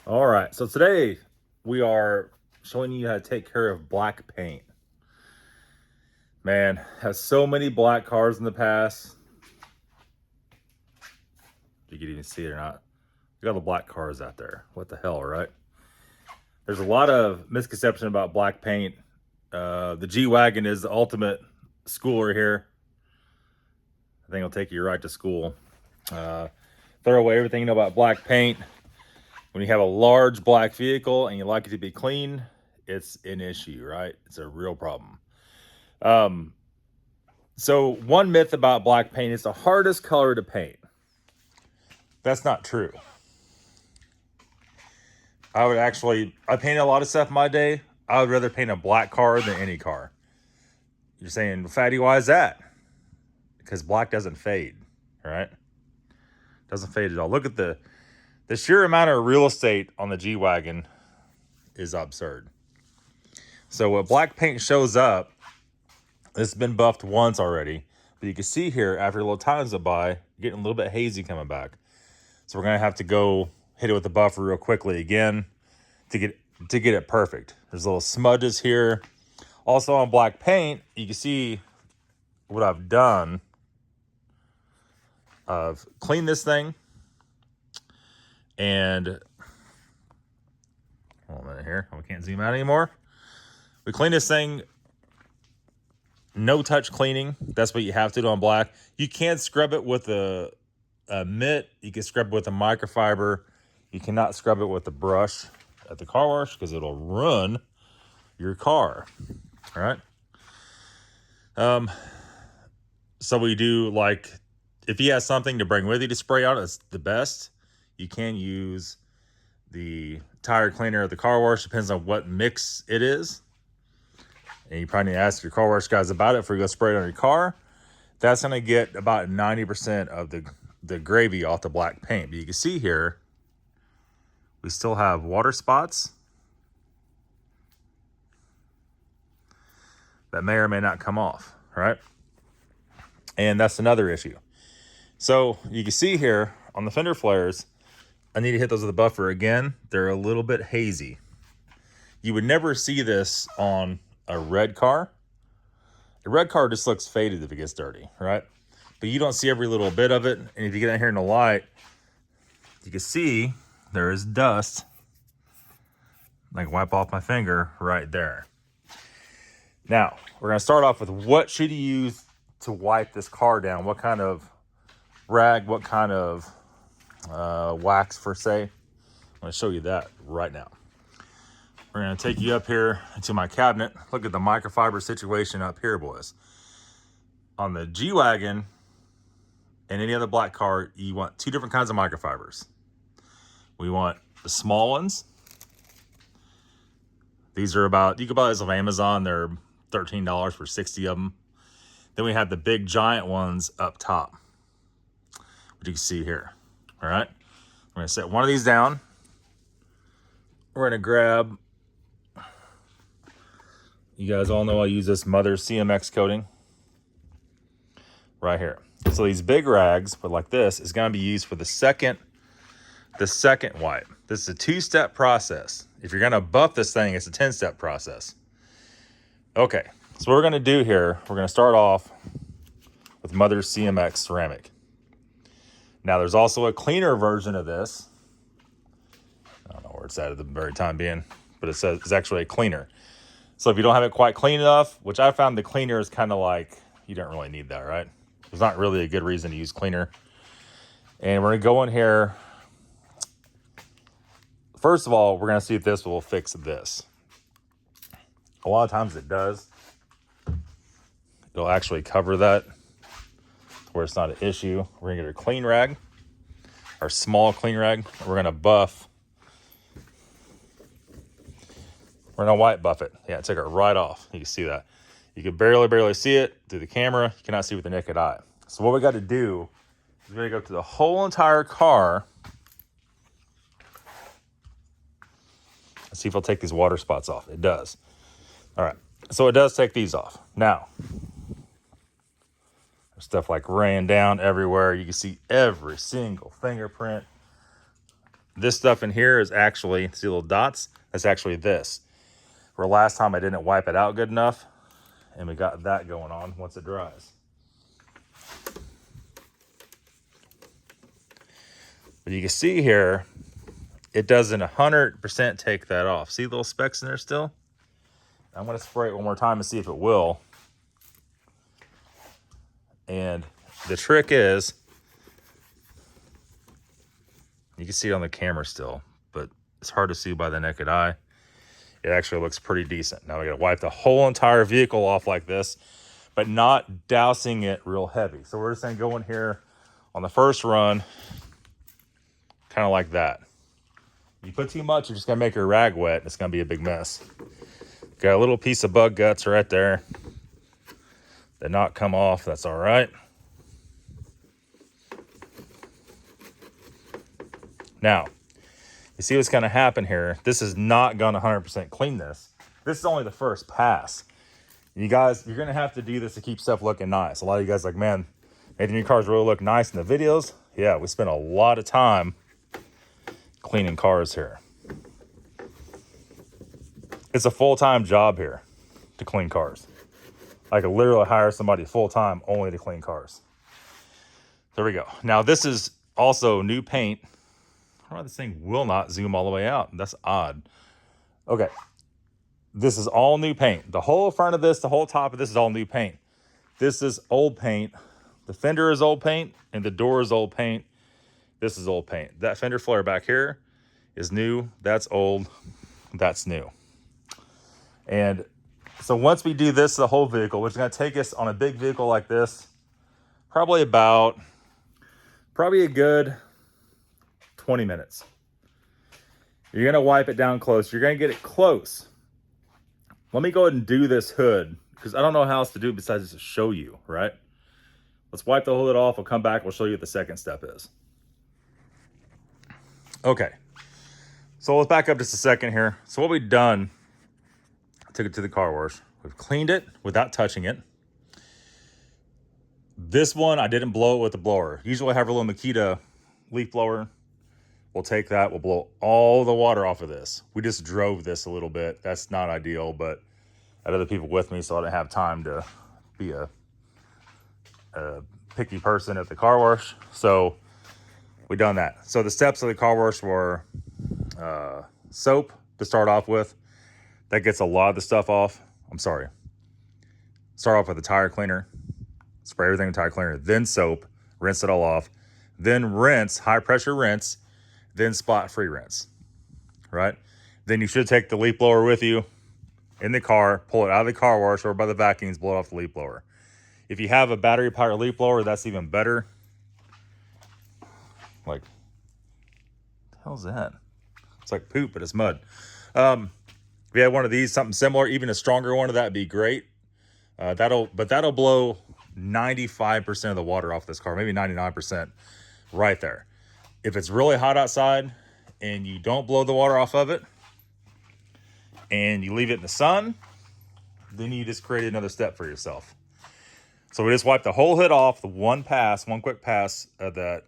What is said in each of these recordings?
All right, so today we are showing you how to take care of black paint. Man, has so many black cars in the past. You can even see it or not. Look at all the black cars out there. What the hell, right? There's a lot of misconception about black paint. The G-Wagon is the ultimate schooler here. I think it'll take you right to school. Throw away everything you know about black paint. When you have a large black vehicle and you like it to be clean, it's an issue, right? It's a real problem. So one myth about black paint is the hardest color to paint. That's not true. I painted a lot of stuff in my day. I would rather paint a black car than any car. You're saying, Fatty, why is that? Because black doesn't fade, right? Doesn't fade at all. Look at the sheer amount of real estate on the G-Wagon is absurd. So when black paint shows up, it's been buffed once already, but you can see here after a little time goes by, getting a little bit hazy coming back. So we're gonna have to go hit it with the buffer real quickly again to get it perfect. There's little smudges here. Also on black paint, you can see what I've done. I've cleaned this thing and hold on a minute here. We can't zoom out anymore. We cleaned this thing. No touch cleaning. That's what you have to do on black. You can scrub it with a mitt. You can scrub it with a microfiber. You cannot scrub it with a brush at the car wash because it'll ruin your car. All right. So we do, like, if you have something to bring with you to spray on, it's the best. You can use the tire cleaner at the car wash. Depends on what mix it is. And you probably need to ask your car wash guys about it before you go spray it on your car. That's going to get about 90% of the gravy off the black paint. But you can see here, we still have water spots that may or may not come off, right? And that's another issue. So you can see here on the fender flares, I need to hit those with a buffer again. They're a little bit hazy. You would never see this on a red car. A red car just looks faded if it gets dirty, right? But you don't see every little bit of it. And if you get in here in the light, you can see there is dust. I can wipe off my finger right there. Now, we're going to start off with what should you use to wipe this car down? What kind of rag, what kind of wax, per se? I'm going to show you that right now. We're going to take you up here to my cabinet. Look at the microfiber situation up here, boys. On the G-Wagon and any other black car, you want two different kinds of microfibers. We want the small ones. These are about, you can buy these off Amazon. They're $13 for 60 of them. Then we have the big giant ones up top, which you can see here. All right. We're going to set one of these down. We're going to grab, you guys all know I use this Mother CMX coating right here. So these big rags, but like this, is going to be used for the second wipe. This is a 2-step process. If you're going to buff this thing, it's a 10-step process. Okay, so what we're going to do here, we're going to start off with Mother CMX ceramic. Now, there's also a cleaner version of this. I don't know where it's at the very time being, but it says it's actually a cleaner. So if you don't have it quite clean enough, which I found the cleaner is kind of like, you don't really need that, right? There's not really a good reason to use cleaner. And we're going to go in here. First of all, we're going to see if this will fix this. A lot of times it does. It'll actually cover that where it's not an issue. We're going to get our clean rag, our small clean rag. We're going to buff. We're going to white buff it. Yeah, take it right off. You can see that. You can barely see it through the camera. You cannot see with the naked eye. So what we got to do is we're going to go to the whole entire car. Let's see if it'll take these water spots off. It does. All right. So it does take these off. Now, there's stuff like rain down everywhere. You can see every single fingerprint. this stuff in here is actually, see little dots? That's actually this. Where last time I didn't wipe it out good enough, and we got that going on once it dries. But you can see here, it doesn't 100% take that off. See little specks in there still? I'm going to spray it one more time and see if it will. And the trick is, you can see it on the camera still, but it's hard to see by the naked eye. It actually looks pretty decent. Now we got to wipe the whole entire vehicle off like this, but not dousing it real heavy. So we're just going to go in here on the first run, kind of like that. You put too much, you're just going to make your rag wet. It's going to be a big mess. Got a little piece of bug guts right there. Did not come off. That's all right. Now, you see what's going to happen here. This is not going to 100% clean this. This is only the first pass. You guys, you're going to have to do this to keep stuff looking nice. A lot of you guys are like, man, Nathan, your cars really look nice in the videos. Yeah, we spent a lot of time cleaning cars here. It's a full-time job here to clean cars. I could literally hire somebody full-time only to clean cars. There we go. Now, this is also new paint. I don't know why this thing will not zoom all the way out. That's odd. Okay. This is all new paint. The whole front of this, the whole top of this is all new paint. This is old paint. The fender is old paint, and the door is old paint. This is old paint. That fender flare back here is new. That's old. That's new. And so once we do this, the whole vehicle, which is going to take us on a big vehicle like this, probably a good 20 minutes. You're going to wipe it down close. You're going to get it close. Let me go ahead and do this hood, because I don't know how else to do it besides just to show you, right? Let's wipe the hood off. We'll come back. We'll show you what the second step is. Okay. So let's back up just a second here. So what we've done, took it to the car wash. We've cleaned it without touching it. This one, I didn't blow it with the blower. Usually I have a little Makita leaf blower. We'll take that. We'll blow all the water off of this. We just drove this a little bit. That's not ideal, but I had other people with me, so I didn't have time to be a picky person at the car wash. So we done that. So the steps of the car wash were soap to start off with. That gets a lot of the stuff off. I'm sorry. Start off with a tire cleaner. Spray everything with tire cleaner. Then soap. Rinse it all off. Then rinse, high pressure rinse. Then spot free rinse. Right? Then you should take the leaf blower with you in the car. Pull it out of the car wash or by the vacuums. Blow it off the leaf blower. If you have a battery powered leaf blower, that's even better. Like, what the hell's that? It's like poop, but it's mud. If you had one of these, something similar, even a stronger one of that would be great. That'll blow 95% of the water off this car, maybe 99% right there. If it's really hot outside and you don't blow the water off of it and you leave it in the sun, then you just create another step for yourself. So we just wiped the whole hood off, the one quick pass of that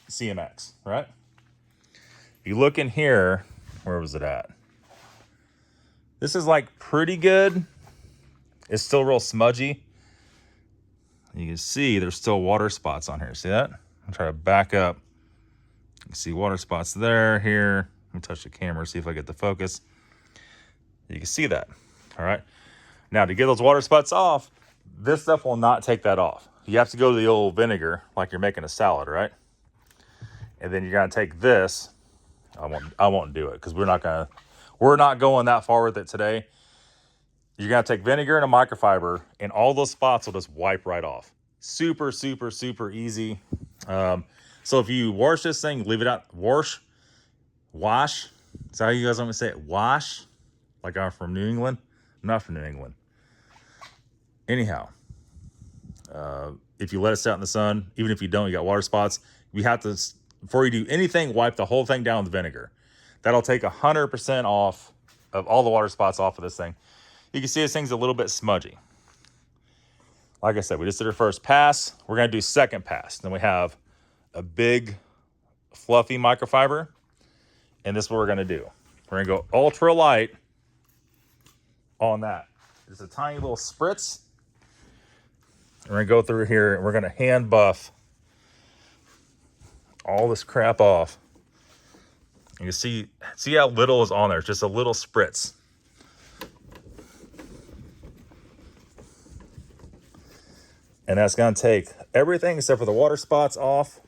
CMX, right? If you look in here, where was it at? This is like pretty good. It's still real smudgy. You can see there's still water spots on here. See that? I'll try to back up. You can see water spots there, here. Let me touch the camera, see if I get the focus. You can see that. All right. Now to get those water spots off, this stuff will not take that off. You have to go to the old vinegar like you're making a salad, right? And then you're gonna take this. I won't do it because we're not going that far with it today. You're gonna take vinegar and a microfiber, and all those spots will just wipe right off. Super, super, super easy. So if you wash this thing, leave it out. Wash. Is that how you guys want me to say it? Wash. Like I'm from New England. I'm not from New England. Anyhow, if you let it sit out in the sun, even if you don't, you got water spots. You have to, before you do anything, wipe the whole thing down with vinegar. That'll take 100% off of all the water spots off of this thing. You can see this thing's a little bit smudgy. Like I said, we just did our first pass. We're going to do second pass. Then we have a big fluffy microfiber. And this is what we're gonna do. We're gonna go ultra light on that. Just a tiny little spritz. We're gonna go through here and we're gonna hand buff all this crap off. You can see how little is on there. It's just a little spritz. And that's gonna take everything except for the water spots off.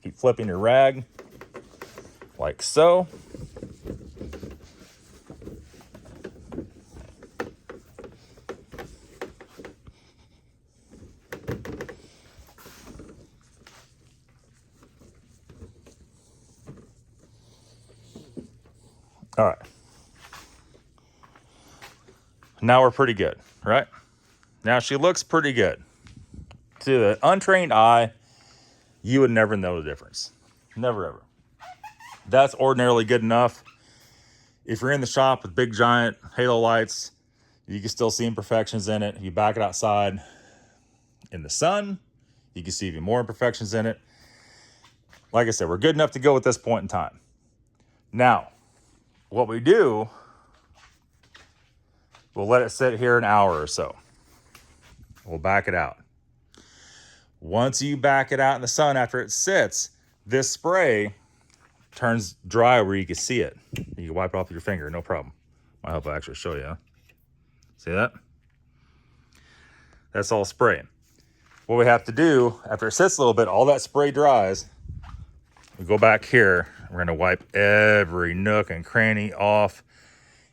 Keep flipping your rag like so. All right. Now we're pretty good, right? Now she looks pretty good. To the untrained eye, you would never know the difference. Never, ever. That's ordinarily good enough. If you're in the shop with big giant halo lights, you can still see imperfections in it. If you back it outside in the sun, you can see even more imperfections in it. Like I said, we're good enough to go at this point in time. Now, what we do, we'll let it sit here an hour or so. We'll back it out. Once you back it out in the sun after it sits, this spray turns dry where you can see it. You can wipe it off with your finger, no problem. I hope I actually show you. Huh? See that? That's all spraying. What we have to do, after it sits a little bit, all that spray dries, we go back here. We're gonna wipe every nook and cranny off.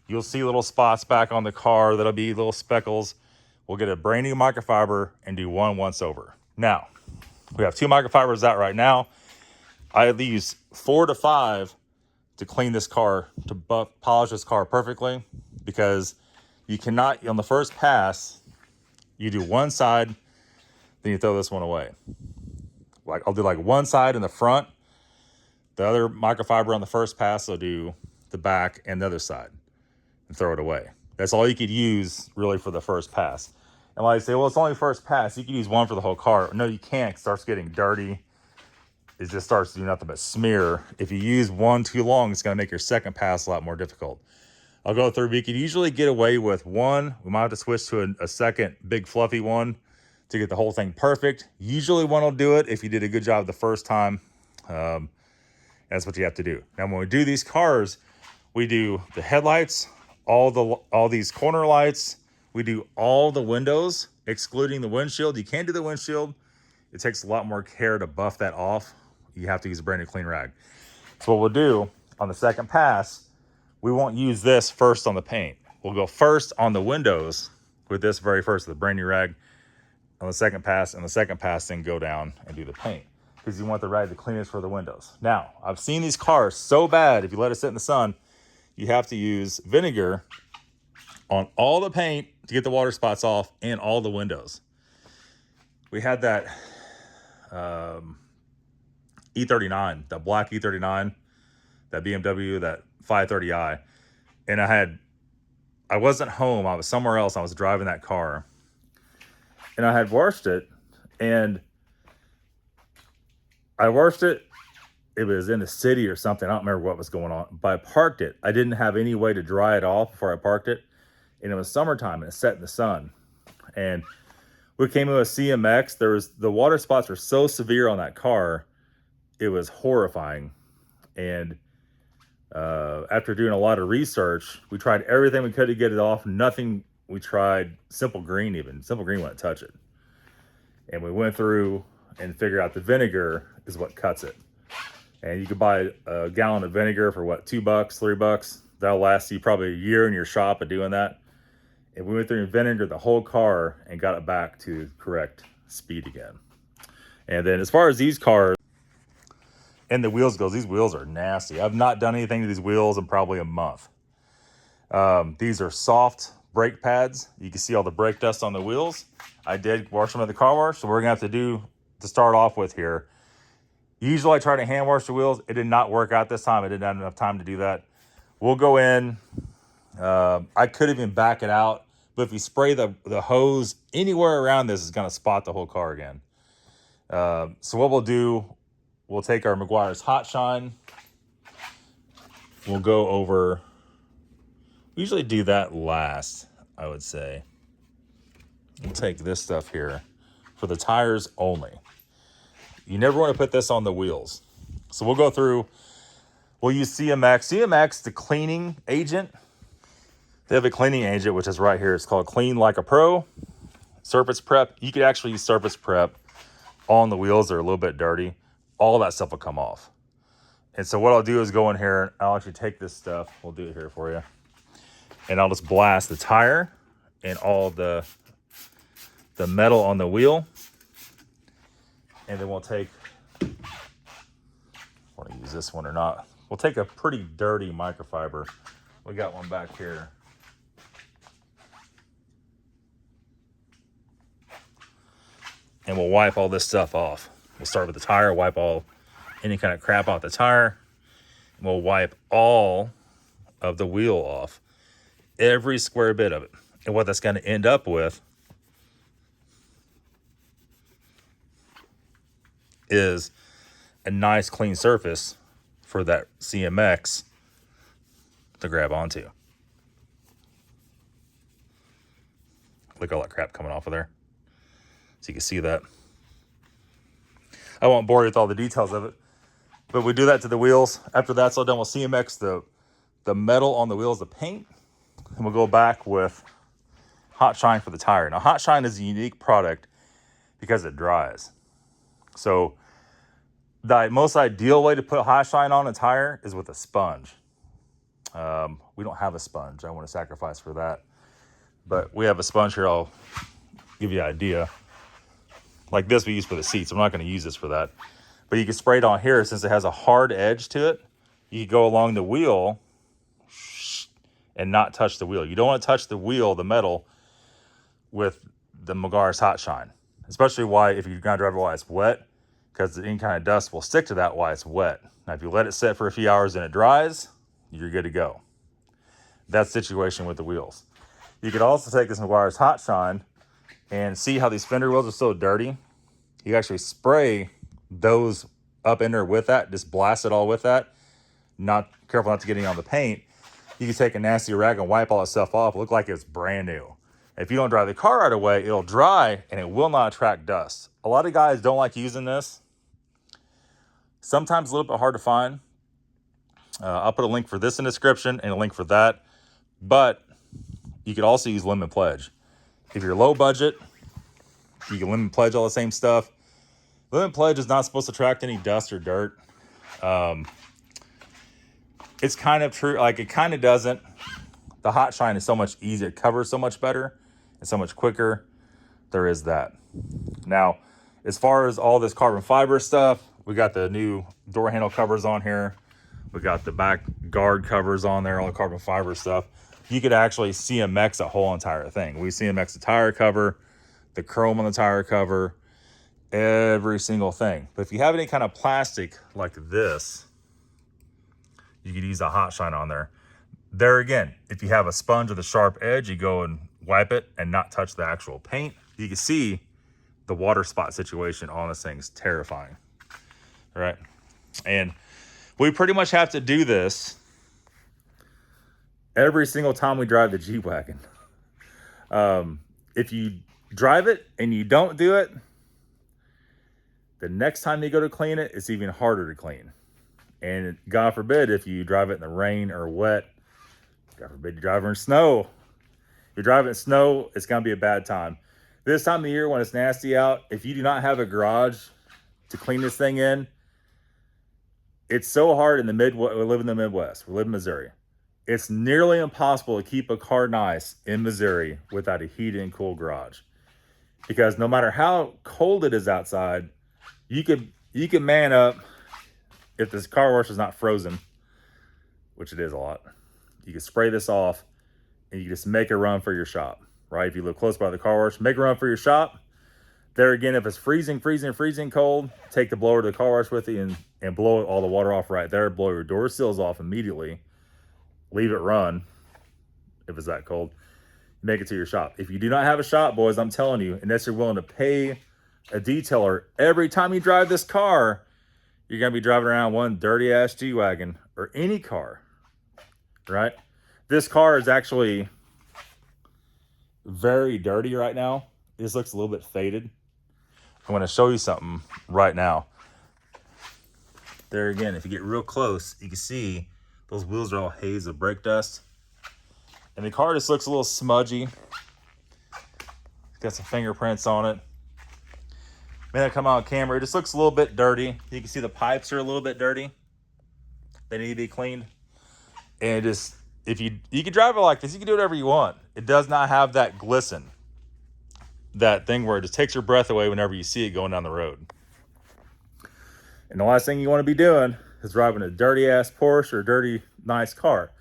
You'll see little spots back on the car. That'll be little speckles. We'll get a brand new microfiber and do one once over. Now, we have 2 microfibers out right now. I use 4 to 5 to clean this car, to polish this car perfectly, because you cannot, on the first pass, you do one side, then you throw this one away. Like I'll do like one side in the front, the other microfiber on the first pass, I'll do the back and the other side and throw it away. That's all you could use really for the first pass. And like I say, well, it's only first pass. You can use one for the whole car. No, you can't. It starts getting dirty. It just starts to do nothing but smear. If you use one too long, it's going to make your second pass a lot more difficult. I'll go through. We could usually get away with one. We might have to switch to a second big fluffy one to get the whole thing perfect. Usually one will do it if you did a good job the first time. That's what you have to do. Now, when we do these cars, we do the headlights, all these corner lights. We do all the windows, excluding the windshield. You can't do the windshield. It takes a lot more care to buff that off. You have to use a brand new clean rag. So what we'll do on the second pass, we won't use this first on the paint. We'll go first on the windows with this very first, the brand new rag on the second pass, and the second pass then go down and do the paint, because you want the rag the cleanest for the windows. Now, I've seen these cars so bad, if you let it sit in the sun, you have to use vinegar on all the paint to get the water spots off and all the windows. We had that E39, that black E39, that BMW, that 530i. And I wasn't home. I was somewhere else. I was driving that car. And I had washed it. And I washed it. It was in the city or something. I don't remember what was going on. But I parked it. I didn't have any way to dry it off before I parked it. And it was summertime and it set in the sun. And we came in with CMX. The water spots were so severe on that car, it was horrifying. And after doing a lot of research, we tried everything we could to get it off. Nothing. We tried Simple Green even. Simple Green wouldn't touch it. And we went through and figured out the vinegar is what cuts it. And you could buy a gallon of vinegar for what, $2, $3? That'll last you probably a year in your shop of doing that. And we went through and vinegared the whole car and got it back to correct speed again. And then as far as these cars and the wheels goes, these wheels are nasty. I've not done anything to these wheels in probably a month. These are soft brake pads. You can see all the brake dust on the wheels. I did wash them at the car wash, so we're gonna have to do, to start off with here. Usually I try to hand wash the wheels. It did not work out this time. I didn't have enough time to do that. We'll go in. I could even back it out, but if you spray the hose anywhere around this, it's gonna spot the whole car again. So what we'll do, we'll take our Meguiar's Hot Shine. We'll go over, we usually do that last, I would say. We'll take this stuff here for the tires only. You never want to put this on the wheels. So we'll go through, we'll use CMX. CMX, the cleaning agent. They have a cleaning agent, which is right here. It's called Clean Like a Pro. Surface prep. You could actually use surface prep on the wheels that are a little bit dirty. All that stuff will come off. And so what I'll do is go in here. I'll actually take this stuff. We'll do it here for you. And I'll just blast the tire and all the metal on the wheel. And then we'll take, I want to use this one or not. We'll take a pretty dirty microfiber. We got one back here. And we'll wipe all this stuff off. We'll start with the tire, wipe all any kind of crap off the tire. And we'll wipe all of the wheel off, every square bit of it. And what that's going to end up with is a nice clean surface for that CMX to grab onto. Look at all that crap coming off of there. So you can see that. I won't bore you with all the details of it, but we do that to the wheels. After that's all done, we'll CMX the metal on the wheels, the paint, and we'll go back with Hot Shine for the tire. Now, Hot Shine is a unique product because it dries. So the most ideal way to put Hot Shine on a tire is with a sponge. We don't have a sponge. I want to sacrifice for that. But we have a sponge here. I'll give you an idea. Like this we use for the seats. I'm not going to use this for that. But you can spray it on here since it has a hard edge to it. You can go along the wheel and not touch the wheel. You don't want to touch the wheel, the metal, with the Meguiar's Hot Shine. Especially if you're going to drive it while it's wet, because any kind of dust will stick to that while it's wet. Now, if you let it sit for a few hours and it dries, you're good to go. That's the situation with the wheels. You could also take this Meguiar's Hot Shine and see how these fender wheels are so dirty. You actually spray those up in there with that, just blast it all with that. Not careful not to get any on the paint. You can take a nasty rag and wipe all that stuff off. Look like it's brand new. If you don't dry the car right away, it'll dry and it will not attract dust. A lot of guys don't like using this. Sometimes a little bit hard to find. I'll put a link for this in the description and a link for that. But you could also use Lemon Pledge. If you're low budget, you can Lemon Pledge all the same stuff. Lemon Pledge is not supposed to attract any dust or dirt. It's kind of true. Like, it kind of doesn't. The Hot Shine is so much easier. It covers so much better and so much quicker. There is that. Now, as far as all this carbon fiber stuff, we got the new door handle covers on here. We got the back guard covers on there, all the carbon fiber stuff. You could actually CMX a whole entire thing. We CMX the tire cover, the chrome on the tire cover, every single thing. But if you have any kind of plastic like this, you could use a Hot Shine on there. There again, if you have a sponge with a sharp edge, you go and wipe it and not touch the actual paint. You can see the water spot situation on this thing's terrifying. All right. And we pretty much have to do this every single time we drive the G-Wagon. If you drive it and you don't do it, the next time you go to clean it, it's even harder to clean. And God forbid if you drive it in the rain or wet, God forbid you drive it in snow. If you're driving in snow, it's going to be a bad time. This time of the year when it's nasty out, if you do not have a garage to clean this thing in, it's so hard in the Midwest. We live in the Midwest. We live in Missouri. It's nearly impossible to keep a car nice in Missouri without a heated and cool garage. Because no matter how cold it is outside, you can man up if this car wash is not frozen, which it is a lot. You can spray this off and you just make a run for your shop, right? If you live close by the car wash, make a run for your shop. There again, if it's freezing cold, take the blower to the car wash with you and blow all the water off right there. Blow your door seals off immediately. Leave it run if it's that cold. Make it to your shop. If you do not have a shop, boys, I'm telling you, unless you're willing to pay a detailer every time you drive this car, you're going to be driving around one dirty ass G-Wagon or any car, right? This car is actually very dirty right now. This looks a little bit faded. I'm going to show you something right now. There again, if you get real close, you can see those wheels are all haze of brake dust. And the car just looks a little smudgy. It's got some fingerprints on it. May not come out on camera. It just looks a little bit dirty. You can see the pipes are a little bit dirty. They need to be cleaned. And just, if you can drive it like this, you can do whatever you want. It does not have that glisten. That thing where it just takes your breath away whenever you see it going down the road. And the last thing you want to be doing is driving a dirty ass Porsche or a dirty nice car.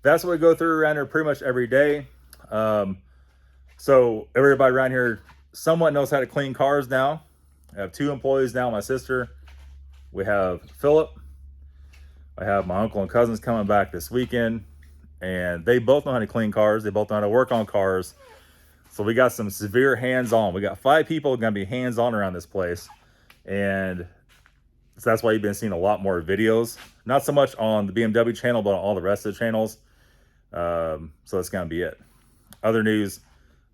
That's what we go through around here pretty much every day. So everybody around here somewhat knows how to clean cars now. I have 2 employees now, my sister. We have Philip. I have my uncle and cousins coming back this weekend. And they both know how to clean cars. They both know how to work on cars. So we got some severe hands-on. We got 5 people going to be hands-on around this place. And so that's why you've been seeing a lot more videos. Not so much on the BMW channel, but on all the rest of the channels. So that's going to be it. Other news,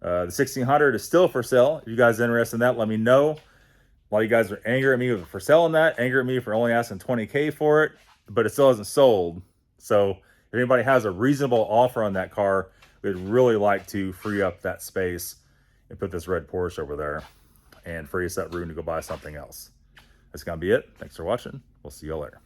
the 1600 is still for sale. If you guys are interested in that, let me know. A lot of you guys are angry at me for selling that, angry at me for only asking $20K for it, but it still hasn't sold. So if anybody has a reasonable offer on that car, we'd really like to free up that space and put this red Porsche over there and free us that room to go buy something else. That's going to be it. Thanks for watching. We'll see you later.